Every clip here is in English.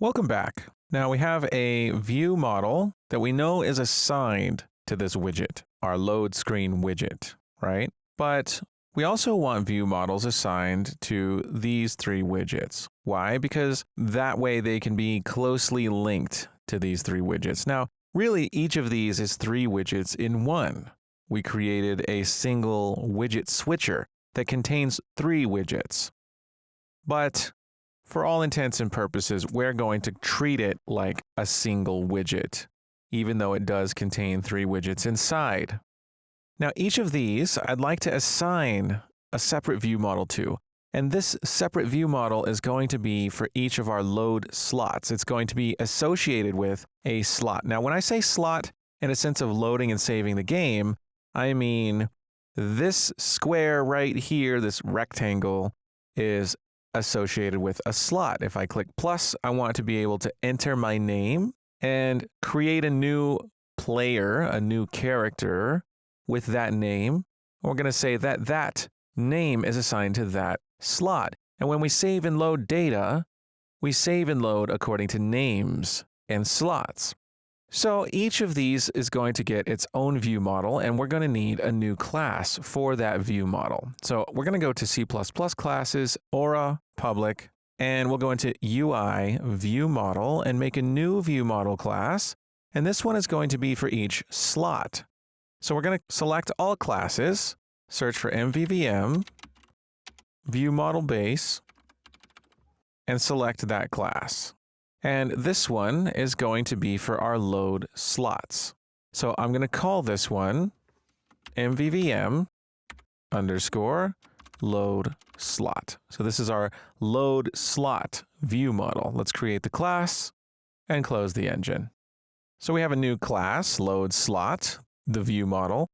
Welcome back. Now we have a view model that we know is assigned to this widget, our load screen widget, right? But we also want view models assigned to these three widgets. Why? Because that way they can be closely linked to these three widgets. Now, really, each of these is three widgets in one. We created a single widget switcher that contains three widgets. But for all intents and purposes, we're going to treat it like a single widget, even though it does contain three widgets inside. Now, each of these, I'd like to assign a separate view model to. And this separate view model is going to be for each of our load slots. It's going to be associated with a slot. Now, when I say slot in a sense of loading and saving the game, I mean this square right here, this rectangle, is associated with a slot. If I click plus, I want to be able to enter my name and create a new player, a new character with that name. We're going to say that that name is assigned to that slot. And when we save and load data, we save and load according to names and slots. So each of these is going to get its own view model, and we're going to need a new class for that view model. So we're going to go to C++ classes, Aura, public, and we'll go into UI view model and make a new view model class. And this one is going to be for each slot. So we're going to select all classes, search for MVVM, view model base, and select that class. And this one is going to be for our load slots. So I'm going to call this one MVVM underscore load slot. So this is our load slot view model. Let's create the class and close the engine. So we have a new class, load slot, the view model.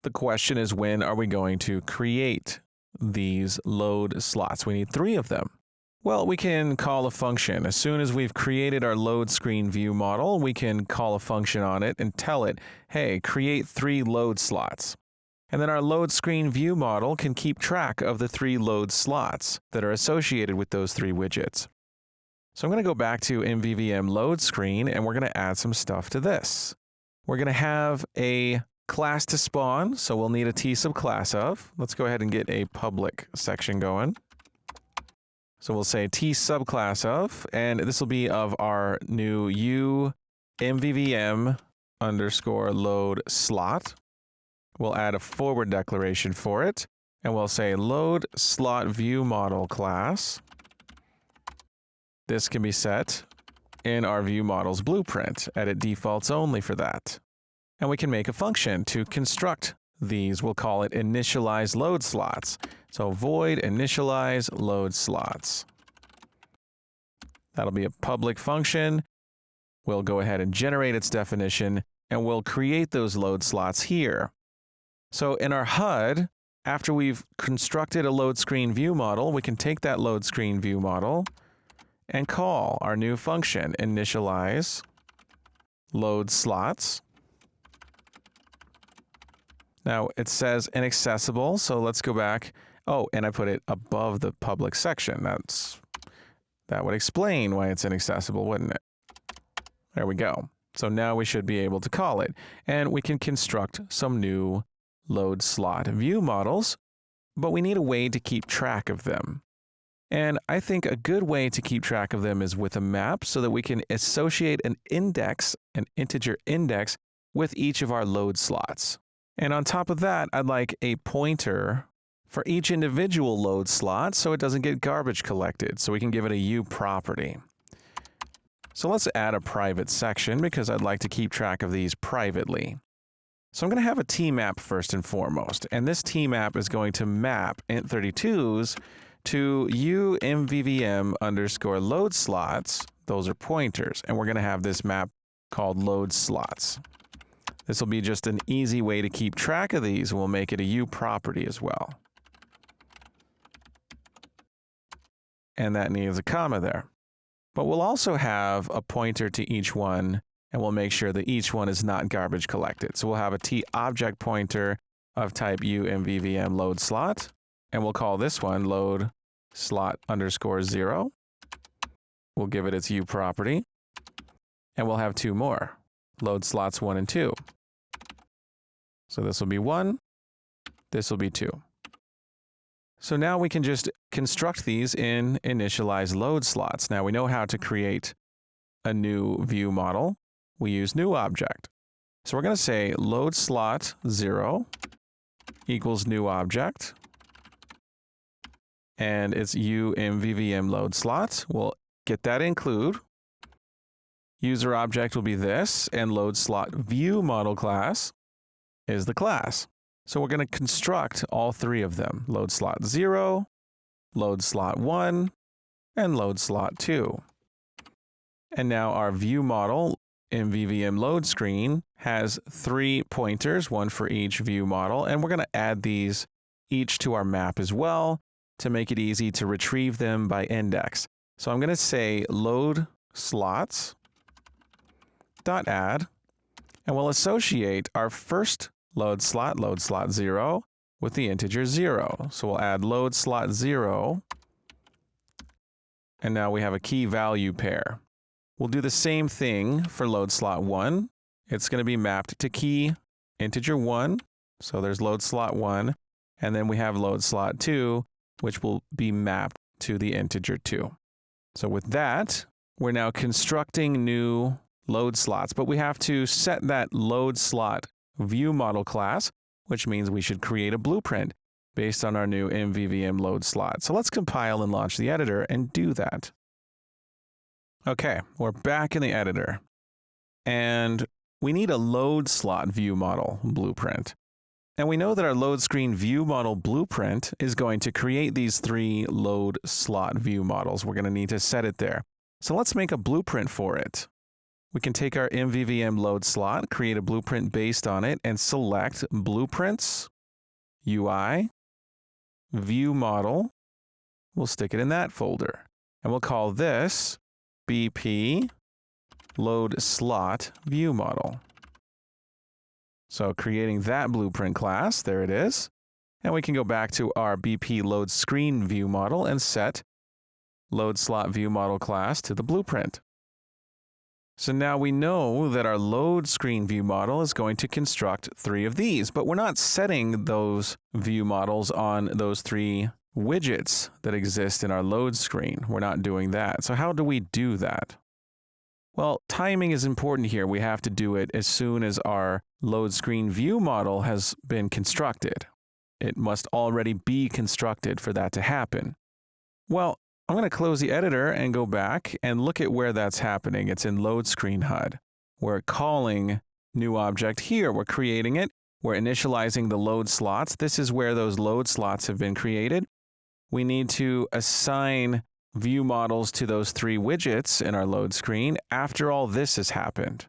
The question is, when are we going to create these load slots? We need three of them. Well, we can call a function. As soon as we've created our load screen view model, we can call a function on it and tell it, hey, create three load slots. And then our load screen view model can keep track of the three load slots that are associated with those three widgets. So I'm going to go back to MVVM load screen, and we're going to add some stuff to this. We're going to have a class to spawn, so we'll need a T subclass of. Let's go ahead and get a public section going. So we'll say T subclass of, and this will be of our new U MVVM underscore load slot. We'll add a forward declaration for it, and we'll say load slot view model class. This can be set in our view models blueprint. Edit defaults only for that. And we can make a function to construct these. We'll call it initialize load slots. So void initialize load slots. That'll be a public function. We'll go ahead and generate its definition, and we'll create those load slots here. So in our HUD, after we've constructed a load screen view model, we can take that load screen view model and call our new function, initialize load slots. Now it says inaccessible, so let's go back. Oh, and I put it above the public section. That would explain why it's inaccessible, wouldn't it? There we go. So now we should be able to call it, and we can construct some new load slot view models, but we need a way to keep track of them. And I think a good way to keep track of them is with a map, so that we can associate an index, an integer index, with each of our load slots. And on top of that, I'd like a pointer for each individual load slot so it doesn't get garbage collected. So we can give it a U property. So let's add a private section because I'd like to keep track of these privately. So I'm going to have a tmap first and foremost. And this tmap is going to map int32s to UMVVM underscore load slots. Those are pointers. And we're going to have this map called load slots. This will be just an easy way to keep track of these. We'll make it a U property as well. And that needs a comma there. But we'll also have a pointer to each one, and we'll make sure that each one is not garbage collected. So we'll have a T object pointer of type UMVVM load slot, and we'll call this one load slot underscore 0. We'll give it its U property. And we'll have two more. Load slots 1 and 2. So this will be 1. This will be 2. So now we can just construct these in initialize load slots. Now we know how to create a new view model. We use new object. So we're going to say load slot 0 equals new object. And it's UMVVM load slot. We'll get that include. User object will be this, and load slot view model class is the class. So we're going to construct all three of them. Load slot 0, load slot 1, and load slot 2. And now our view model in MVVM load screen has 3 pointers, one for each view model, and we're going to add these each to our map as well to make it easy to retrieve them by index. So I'm going to say load slots dot add, and we'll associate our first load slot 0, with the integer 0. So we'll add load slot 0, and now we have a key value pair. We'll do the same thing for load slot 1. It's going to be mapped to key integer 1, so there's load slot 1, and then we have load slot 2, which will be mapped to the integer 2. So with that, we're now constructing new load slots, but we have to set that load slot view model class, which means we should create a blueprint based on our new MVVM load slot. So let's compile and launch the editor and do that. Okay, we're back in the editor, and we need a load slot view model blueprint. And we know that our load screen view model blueprint is going to create these 3 load slot view models. We're going to need to set it there. So let's make a blueprint for it. We can take our MVVM load slot, create a blueprint based on it, and select Blueprints, UI, View Model. We'll stick it in that folder. And we'll call this BP Load Slot View Model. So creating that blueprint class, there it is. And we can go back to our BP Load Screen View Model and set Load Slot View Model class to the blueprint. So now we know that our load screen view model is going to construct 3 of these, but we're not setting those view models on those 3 widgets that exist in our load screen. We're not doing that. So how do we do that? Well, timing is important here. We have to do it as soon as our load screen view model has been constructed. It must already be constructed for that to happen. Well, I'm going to close the editor and go back and look at where that's happening. It's in load screen HUD. We're calling new object here. We're creating it. We're initializing the load slots. This is where those load slots have been created. We need to assign view models to those 3 widgets in our load screen after all this has happened.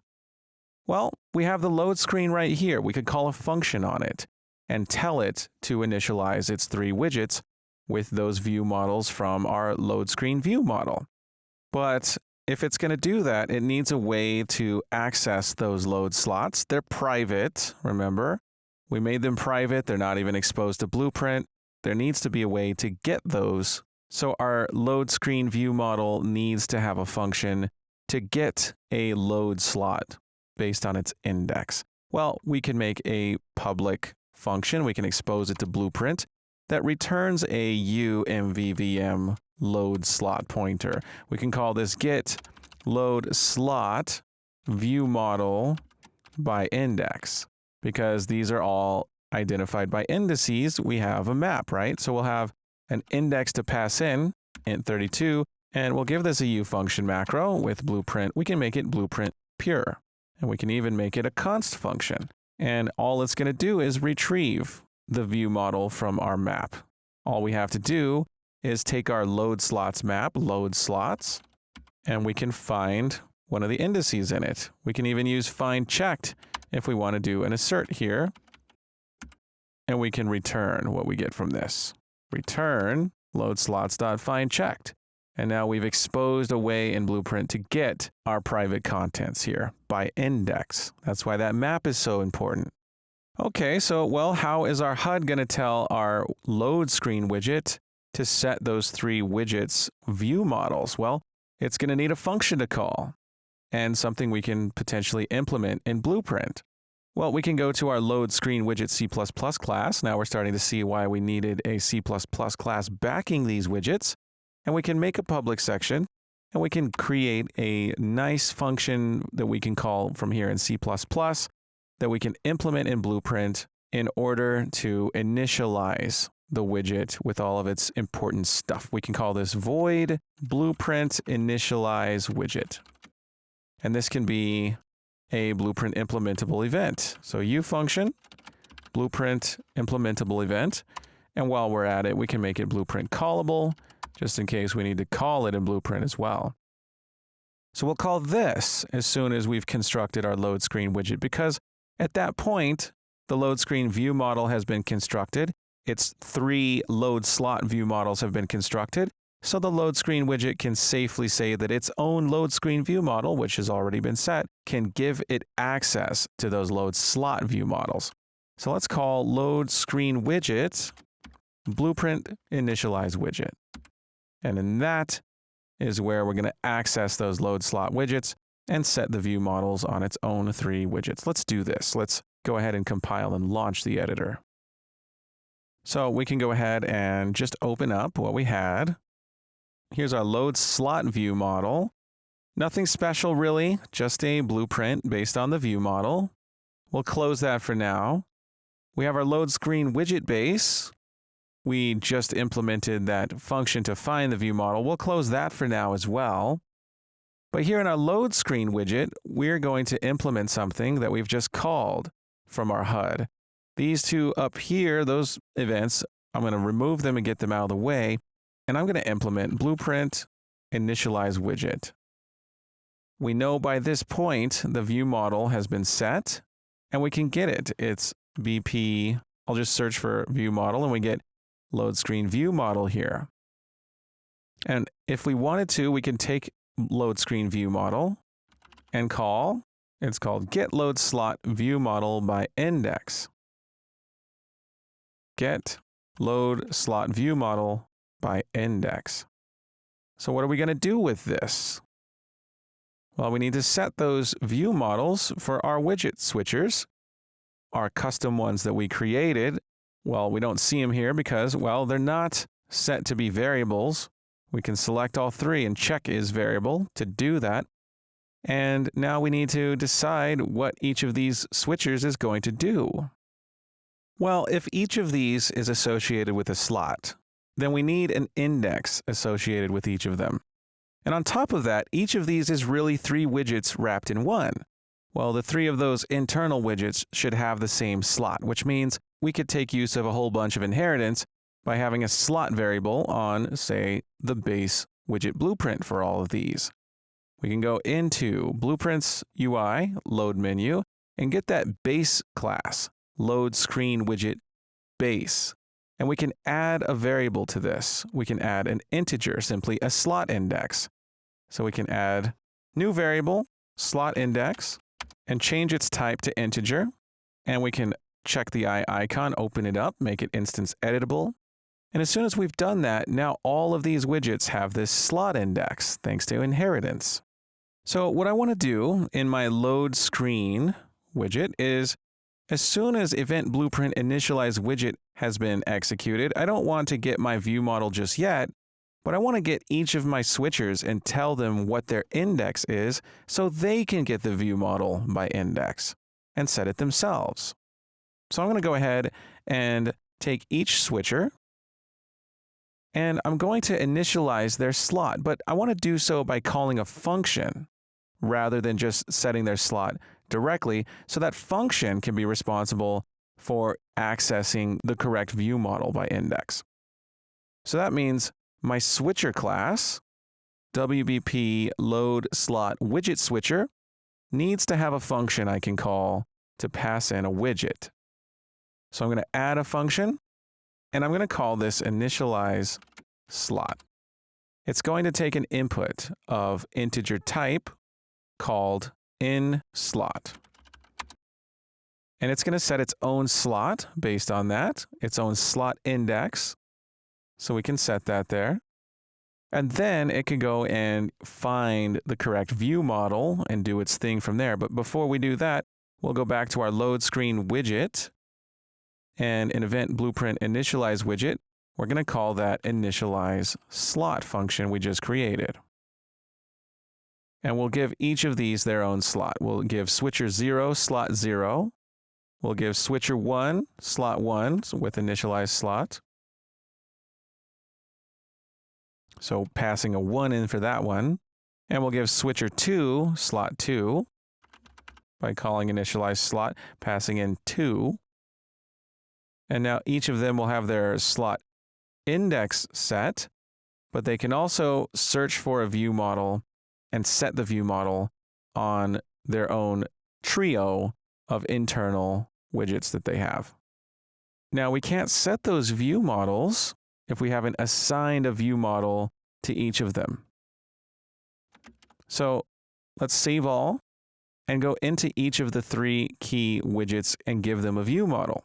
Well, we have the load screen right here. We could call a function on it and tell it to initialize its 3 widgets with those view models from our load screen view model. But if it's going to do that, it needs a way to access those load slots. They're private, remember? We made them private. They're not even exposed to Blueprint. There needs to be a way to get those. So our load screen view model needs to have a function to get a load slot based on its index. Well, we can make a public function. We can expose it to Blueprint that returns a UMVVM load slot pointer. We can call this get load slot view model by index, because these are all identified by indices. We have a map, right? So we'll have an index to pass in, int32, and we'll give this a U function macro with Blueprint. We can make it Blueprint pure, and we can even make it a const function. And all it's going to do is retrieve the view model from our map. All we have to do is take our load slots map, load slots, and we can find one of the indices in it. We can even use find checked if we want to do an assert here. And we can return what we get from this. Return load slots.find checked. And now we've exposed a way in Blueprint to get our private contents here by index. That's why that map is so important. Okay, so, well, how is our HUD going to tell our load screen widget to set those 3 widgets view models? Well, it's going to need a function to call and something we can potentially implement in Blueprint. Well, we can go to our load screen widget C++ class. Now we're starting to see why we needed a C++ class backing these widgets. And we can make a public section, and we can create a nice function that we can call from here in C++ that we can implement in Blueprint in order to initialize the widget with all of its important stuff. We can call this void blueprint initialize widget. And this can be a Blueprint implementable event. So ufunction, Blueprint implementable event. And while we're at it, we can make it Blueprint callable, just in case we need to call it in Blueprint as well. So we'll call this as soon as we've constructed our load screen widget, because at that point, the load screen view model has been constructed. Its 3 load slot view models have been constructed. So the load screen widget can safely say that its own load screen view model, which has already been set, can give it access to those load slot view models. So let's call load screen widget blueprint initialize widget. And then that is where we're going to access those load slot widgets and set the view models on its own 3 widgets. Let's do this. Let's go ahead and compile and launch the editor. So we can go ahead and just open up what we had. Here's our load slot view model. Nothing special really, just a blueprint based on the view model. We'll close that for now. We have our load screen widget base. We just implemented that function to find the view model. We'll close that for now as well. But here in our load screen widget, we're going to implement something that we've just called from our HUD. These 2 up here, those events, I'm going to remove them and get them out of the way. And I'm going to implement blueprint initialize widget. We know by this point the view model has been set, and we can get it. It's BP. I'll just search for view model, and we get load screen view model here. And if we wanted to, we can take load screen view model and call. It's called get load slot view model by index. Get load slot view model by index. So what are we going to do with this? Well, we need to set those view models for our widget switchers, our custom ones that we created. Well, we don't see them here because, well, they're not set to be variables. We can select all 3 and check is variable to do that. And now we need to decide what each of these switchers is going to do. Well, if each of these is associated with a slot, then we need an index associated with each of them. And on top of that, each of these is really 3 widgets wrapped in one. Well, the 3 of those internal widgets should have the same slot, which means we could take use of a whole bunch of inheritance by having a slot variable on, say, the base widget blueprint for all of these. We can go into Blueprints UI, load menu, and get that base class, load screen widget base. And we can add a variable to this. We can add an integer, simply a slot index. So we can add new variable, slot index, and change its type to integer. And we can check the eye icon, open it up, make it instance editable. And as soon as we've done that, now all of these widgets have this slot index, thanks to inheritance. So what I want to do in my load screen widget is, as soon as event blueprint initialize widget has been executed, I don't want to get my view model just yet, but I want to get each of my switchers and tell them what their index is so they can get the view model by index and set it themselves. So I'm going to go ahead and take each switcher, and I'm going to initialize their slot, but I want to do so by calling a function rather than just setting their slot directly, so that function can be responsible for accessing the correct view model by index. So that means my switcher class, WBP load slot widget switcher, needs to have a function I can call to pass in a widget. So I'm going to add a function, and I'm going to call this initialize slot. It's going to take an input of integer type called in slot. And it's going to set its own slot based on that, its own slot index. So we can set that there. And then it can go and find the correct view model and do its thing from there. But before we do that, we'll go back to our load screen widget and an event blueprint initialize widget. We're going to call that initialize slot function we just created. And we'll give each of these their own slot. We'll give switcher 0, slot 0. We'll give switcher 1, slot 1 with initialize slot. So passing a 1 in for that one. And we'll give switcher 2, slot 2 by calling initialize slot, passing in 2. And now each of them will have their slot index set, but they can also search for a view model and set the view model on their own trio of internal widgets that they have. Now we can't set those view models if we haven't assigned a view model to each of them. So let's save all and go into each of the 3 key widgets and give them a view model.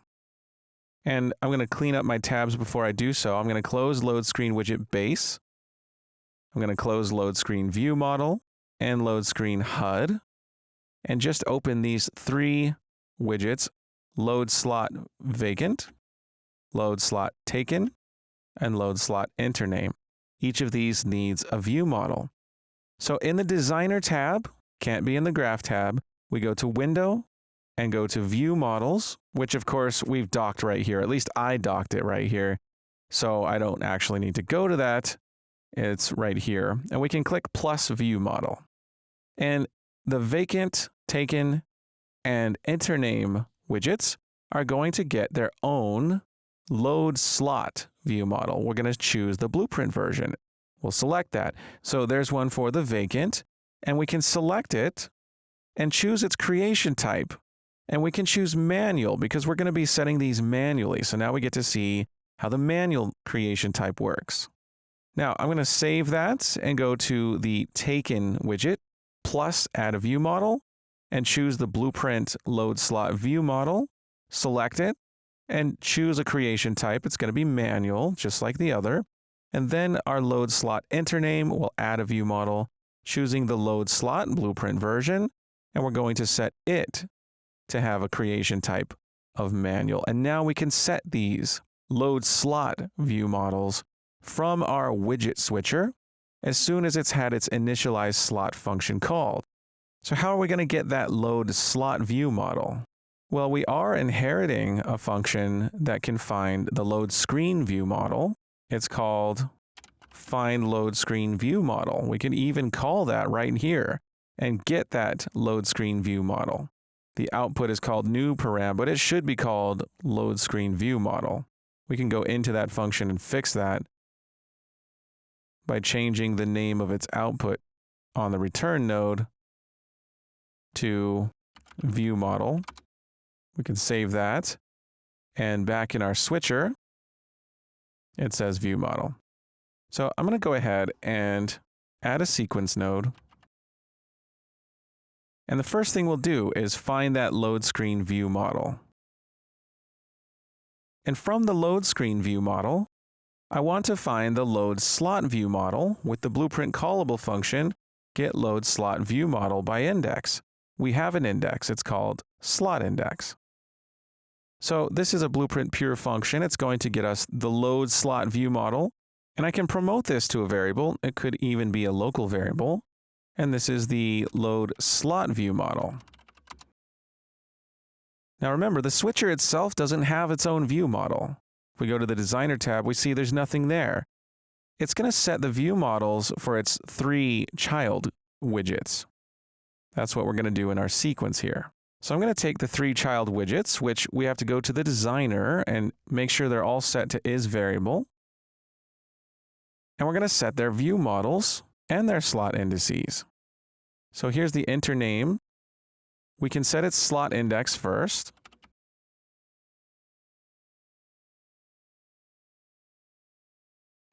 And I'm going to clean up my tabs before I do so. I'm going to close load screen widget base. I'm going to close load screen view model and load screen HUD and just open these 3 widgets: load slot vacant, load slot taken, and load slot enter name. Each of these needs a view model. So in the designer tab, can't be in the graph tab, we go to window and go to view models, which of course we've docked right here. At least I docked it right here. So I don't actually need to go to that. It's right here. And we can click plus view model. And the vacant, taken, and enter name widgets are going to get their own load slot view model. We're going to choose the blueprint version. We'll select that. So there's one for the vacant, and we can select it and choose its creation type. And we can choose manual because we're going to be setting these manually. So now we get to see how the manual creation type works. Now I'm going to save that and go to the taken widget plus add a view model and choose the blueprint load slot view model, select it and choose a creation type. It's going to be manual, just like the other. And then our load slot enter name will add a view model, choosing the load slot blueprint version. And we're going to set it to have a creation type of manual. And now we can set these load slot view models from our widget switcher as soon as it's had its initialize slot function called. So how are we going to get that load slot view model? Well, we are inheriting a function that can find the load screen view model. It's called find load screen view model. We can even call that right here and get that load screen view model. The output is called new param, but it should be called load screen view model. We can go into that function and fix that by changing the name of its output on the return node to view model. We can save that, and back in our switcher, it says view model. So I'm going to go ahead and add a sequence node. And the first thing we'll do is find that load screen view model. And from the load screen view model, I want to find the load slot view model with the blueprint callable function get load slot view model by index. We have an index. It's called slot index. So this is a blueprint pure function. It's going to get us the load slot view model. And I can promote this to a variable. It could even be a local variable. And this is the load slot view model. Now remember, the switcher itself doesn't have its own view model. If we go to the designer tab, we see there's nothing there. It's going to set the view models for its 3 child widgets. That's what we're going to do in our sequence here. So I'm going to take the 3 child widgets, which we have to go to the designer and make sure they're all set to is variable. And we're going to set their view models and their slot indices. So here's the enter name. We can set its slot index first.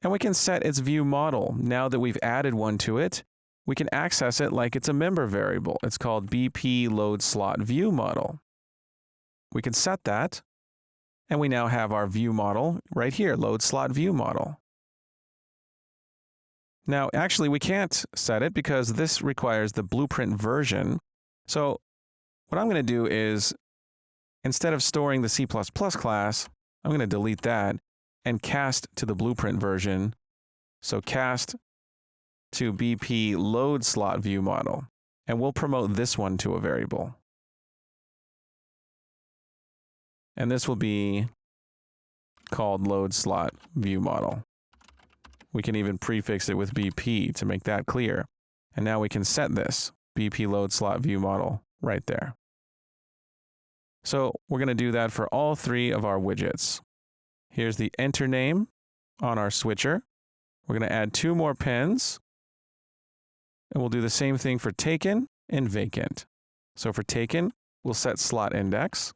And we can set its view model. Now that we've added one to it, we can access it like it's a member variable. It's called BP load slot view model. We can set that, and we now have our view model right here, load slot view model. Now, actually, we can't set it because this requires the blueprint version. So what I'm going to do is, instead of storing the C++ class, I'm going to delete that and cast to the blueprint version. So cast to BP load slot view model, and we'll promote this one to a variable. And this will be called load slot view model. We can even prefix it with BP to make that clear. And now we can set this BP load slot view model right there. So we're going to do that for all three of our widgets. Here's the enter name on our switcher. We're going to add 2 more pins. And we'll do the same thing for taken and vacant. So for taken, we'll set slot index.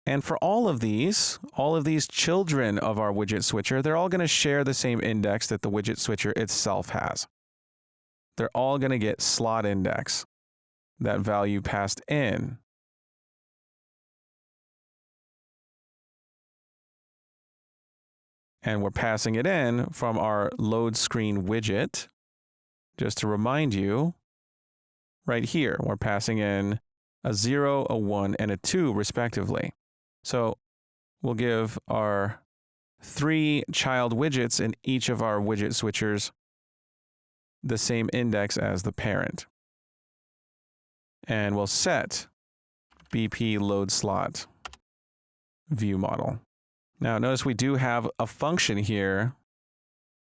And for all of these children of our widget switcher, they're all going to share the same index that the widget switcher itself has. They're all going to get slot index, that value passed in. And we're passing it in from our load screen widget. Just to remind you, right here, we're passing in a 0, a 1, and a 2 respectively. So we'll give our 3 child widgets in each of our widget switchers the same index as the parent. And we'll set BP load slot view model. Now notice we do have a function here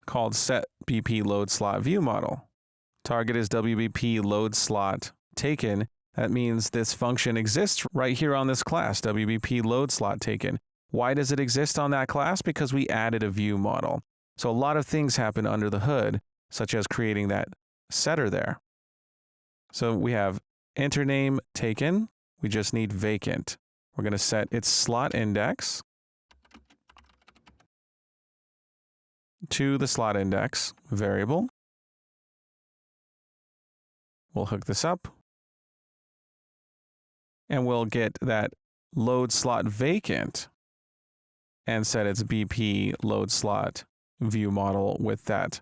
called set BP load slot view model. Target is WBP load slot taken. That means this function exists right here on this class, WBP load slot taken. Why does it exist on that class? Because we added a view model. So a lot of things happen under the hood, such as creating that setter there. So we have enter name taken. We just need vacant. We're going to set its slot index to the slot index variable. We'll hook this up. And we'll get that load slot vacant and set its BP load slot view model with that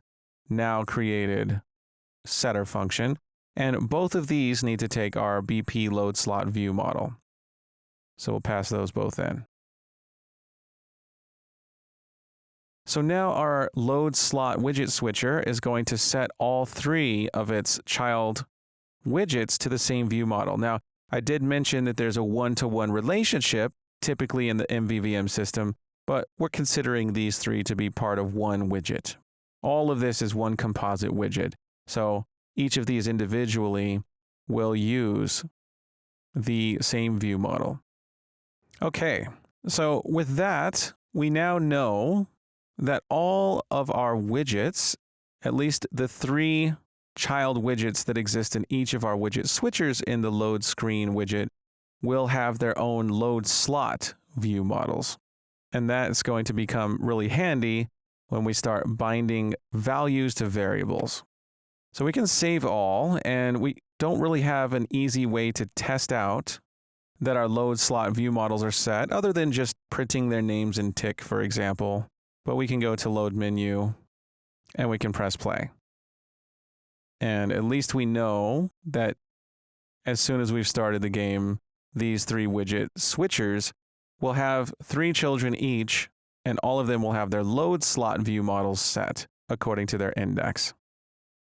now created setter function. And both of these need to take our BP load slot view model. So we'll pass those both in. So now our load slot widget switcher is going to set all 3 of its child widgets to the same view model. Now, I did mention that there's a one-to-one relationship typically in the MVVM system, but we're considering these 3 to be part of one widget. All of this is one composite widget. So each of these individually will use the same view model. Okay, so with that, we now know that all of our widgets, at least the 3 child widgets that exist in each of our widget switchers in the load screen widget, will have their own load slot view models. And that's going to become really handy when we start binding values to variables. So we can save all, and we don't really have an easy way to test out that our load slot view models are set, other than just printing their names in tick, for example. But we can go to load menu and we can press play. And at least we know that as soon as we've started the game, these 3 widget switchers will have 3 children each, and all of them will have their load slot view models set according to their index.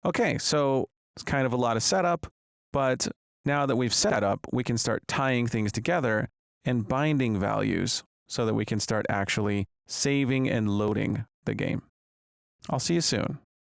Okay, so it's kind of a lot of setup, but now that we've set up, we can start tying things together and binding values so that we can start actually saving and loading the game. I'll see you soon.